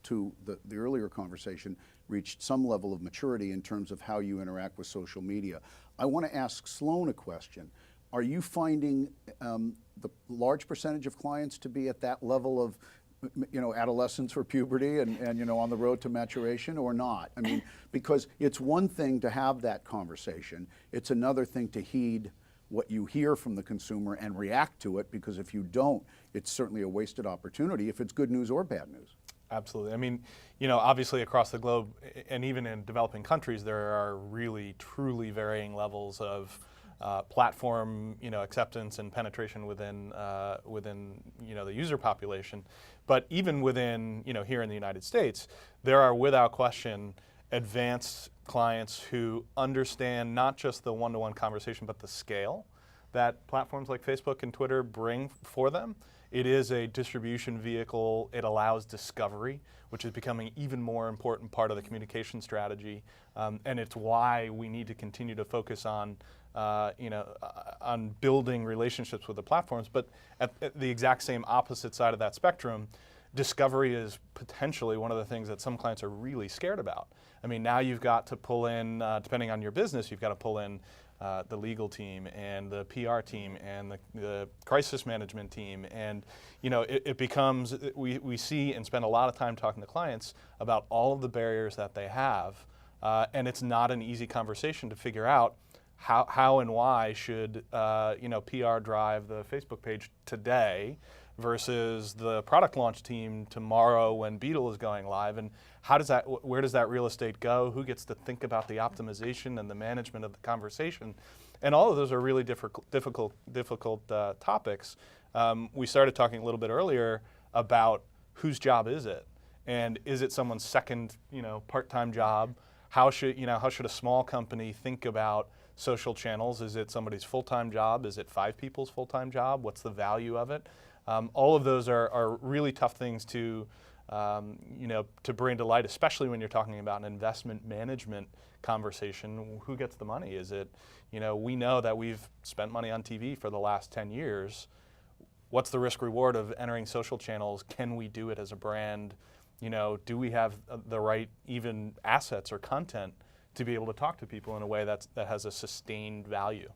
to the earlier conversation, reached some level of maturity in terms of how you interact with social media. I want to ask Sloan a question. Are you finding the large percentage of clients to be at that level of adolescence or puberty and on the road to maturation, or not? I mean, because it's one thing to have that conversation, it's another thing to heed what you hear from the consumer and react to it, because if you don't, it's certainly a wasted opportunity if it's good news or bad news. Absolutely. I mean, obviously across the globe, and even in developing countries, there are really, truly varying levels of platform, acceptance and penetration within the user population. But even within, here in the United States, there are without question advanced clients who understand not just the one-to-one conversation, but the scale that platforms like Facebook and Twitter bring for them. It is a distribution vehicle. It allows discovery, which is becoming even more important part of the communication strategy. And it's why we need to continue to focus on on building relationships with the platforms. But at the exact same opposite side of that spectrum, discovery is potentially one of the things that some clients are really scared about. I mean, now you've got to pull in, depending on your business, you've got to pull in the legal team and the PR team and the crisis management team. And it becomes, we see and spend a lot of time talking to clients about all of the barriers that they have. And it's not an easy conversation to figure out how and why should PR drive the Facebook page today versus the product launch team tomorrow when Beetle is going live, and where does that real estate go? Who gets to think about the optimization and the management of the conversation? And all of those are really difficult topics. We started talking a little bit earlier about whose job is it, and is it someone's second part-time job? How should a small company think about social channels? Is it somebody's full-time job? Is it 5 people's full-time job? What's the value of it? All of those are really tough things to bring to light, especially when you're talking about an investment management conversation. Who gets the money? Is it, we know that we've spent money on TV for the last 10 years. What's the risk reward of entering social channels? Can we do it as a brand? Do we have the right even assets or content to be able to talk to people in a way that has a sustained value?